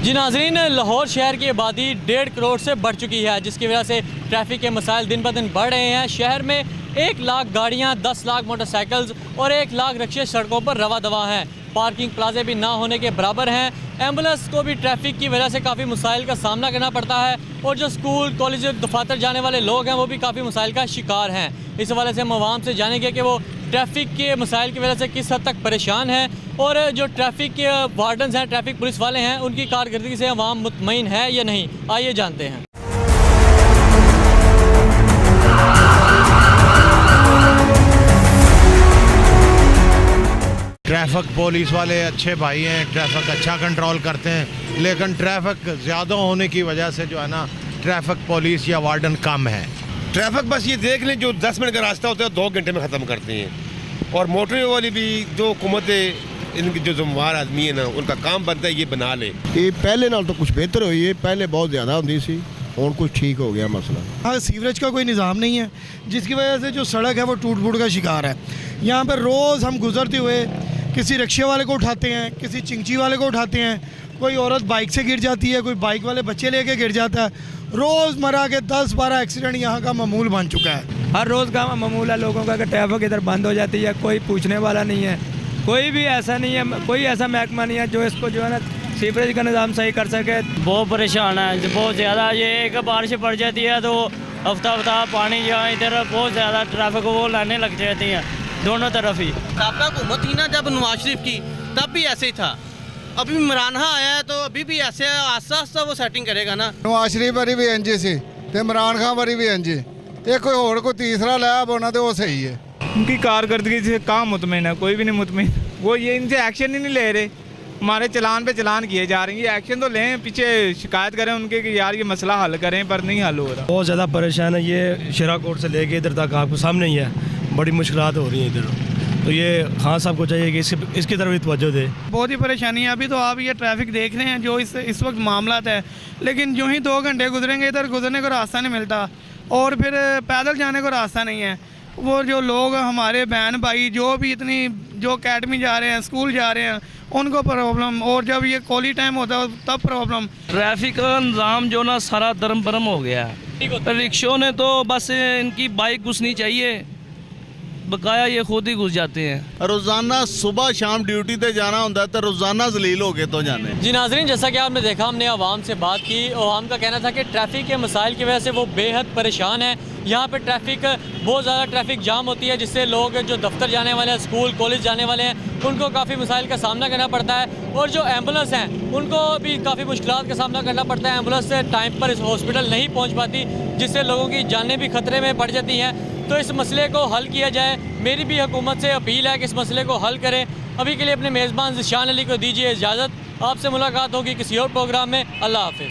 जी नाज़रीन, लाहौर शहर की आबादी 1.5 करोड़ से बढ़ चुकी है, जिसकी वजह से ट्रैफिक के मसाइल दिन ब दिन बढ़ रहे हैं। शहर में 1 लाख गाड़ियाँ, 10 लाख मोटरसाइकिल्स और 1 लाख रिक्शे सड़कों पर रवा दवा हैं। पार्किंग प्लाजे भी ना होने के बराबर हैं। एम्बुलेंस को भी ट्रैफिक की वजह से काफ़ी मसाइल का सामना करना पड़ता है और जो स्कूल, कॉलेज, दफातर जाने वाले लोग हैं वो भी काफ़ी मसाइल का शिकार हैं। इस हवाले से हम आवाम से जानेंगे कि वो ट्रैफिक के मसाइल की वजह से किस हद तक परेशान हैं और जो ट्रैफिक के वार्डन्स हैं, ट्रैफिक पुलिस वाले हैं, उनकी कारकर्दगी से आवाम मुतमईन है या नहीं। आइए जानते हैं। ट्रैफिक पुलिस वाले अच्छे भाई हैं, ट्रैफिक अच्छा कंट्रोल करते हैं, लेकिन ट्रैफिक ज़्यादा होने की वजह से जो है ना ट्रैफिक पुलिस या वार्डन कम है। ट्रैफिक बस ये देख लें, जो 10 मिनट का रास्ता होता है 2 घंटे में ख़त्म करते हैं। और मोटरवे वाली भी जो हुकूमत इनकी जो जिम्मेवार आदमी है ना, उनका काम बनता है ये बना ले। ये पहले नाल तो कुछ बेहतर हुई है, पहले बहुत ज़्यादा होती सी, और कुछ ठीक हो गया मसला। हाँ, सीवरेज का कोई निज़ाम नहीं है, जिसकी वजह से जो सड़क है वो टूट फूट का शिकार है। यहाँ पर रोज़ हम गुजरते हुए किसी रिक्शे वाले को उठाते हैं, किसी चिंची वाले को उठाते हैं, कोई औरत बाइक से गिर जाती है, कोई बाइक वाले बच्चे लेके गिर जाता है। रोज़मर्रा के 10-12 एक्सीडेंट यहाँ का मामूल बन चुका है। हर रोज़ का मामूल है लोगों का कि ट्रैफिक इधर बंद हो जाती है, कोई पूछने वाला नहीं है, कोई भी ऐसा नहीं है, कोई ऐसा महकमा नहीं है जो इसको जो है ना सीवरेज का निज़ाम सही कर सके। बहुत परेशान है, बहुत ज़्यादा। ये एक बारिश पड़ जाती है तो हफ्ता पानी यहाँ इधर बहुत ज़्यादा ट्रैफिक वो लाने लग जाती हैं दोनों तरफ ही। साबका हुकूमत थी ना जब नवाज शरीफ की, तब भी ऐसे ही था। अभी इमरान आया है तो अभी भी ऐसे आस्ता आस्ता वो सेटिंग करेगा ना। नवाज शरीफ वारी भी इंज सी ते इमरान खान वारी भी इंज, ये कोई और कोई तीसरा लाया बोना तो वो सही है। उनकी कारकर्दगी से कहाँ मुतमिन है, कोई भी नहीं मुतमिन। वो ये इनसे एक्शन ही नहीं ले रहे, हमारे चलान पे चलान किए जा रहे हैं। ये एक्शन तो लें, पीछे शिकायत करें उनके कि यार ये मसला हल करें, पर नहीं हल हो रहा। बहुत ज़्यादा परेशान है। ये शिरा कोट से लेके इधर तक आपको सामने ही है, बड़ी मुश्किलात हो रही हैं इधर। तो ये खान साहब को चाहिए कि इसकी तरफ भी तवज्जो दे। बहुत ही परेशानी है। अभी तो आप ये ट्रैफिक देख रहे हैं जो इस वक्त मामला है, लेकिन जो ही 2 घंटे गुजरेंगे इधर गुजरने को रास्ता नहीं मिलता और फिर पैदल जाने को रास्ता नहीं है। वो जो लोग हमारे बहन भाई जो भी जो अकेडमी जा रहे हैं, स्कूल जा रहे हैं, उनको प्रॉब्लम, और जब ये कॉली टाइम होता है तब प्रॉब्लम। ट्रैफिक का निज़ाम जो ना सारा दरम बरम हो गया है। रिक्शों ने तो बस इनकी बाइक घुसनी चाहिए, बकाया ये खुद ही घुस जाते हैं। रोजाना सुबह शाम ड्यूटी पे जाना होता है तो रोजाना जलील हो गए तो जाने। जी नाज़रीन, जैसा कि आपने देखा, हमने आवाम से बात की और आवाम का कहना था कि ट्रैफिक के मसाइल की वजह से वो बेहद परेशान है। यहाँ पे ट्रैफिक बहुत ज़्यादा ट्रैफिक जाम होती है, जिससे लोग जो दफ्तर जाने वाले हैं, स्कूल कॉलेज जाने वाले हैं, उनको काफ़ी मसाइल का सामना करना पड़ता है। और जो एम्बुलेंस हैं उनको भी काफ़ी मुश्किलात का सामना करना पड़ता है। एम्बुलेंस टाइम पर इस हॉस्पिटल नहीं पहुँच पाती, जिससे लोगों की जानें भी खतरे में पड़ जाती हैं। तो इस मसले को हल किया जाए। मेरी भी हुकूमत से अपील है कि इस मसले को हल करें। अभी के लिए अपने मेज़बान ज़िशान अली को दीजिए इजाज़त। आपसे मुलाकात होगी किसी और प्रोग्राम में। अल्लाह हाफ़िज़।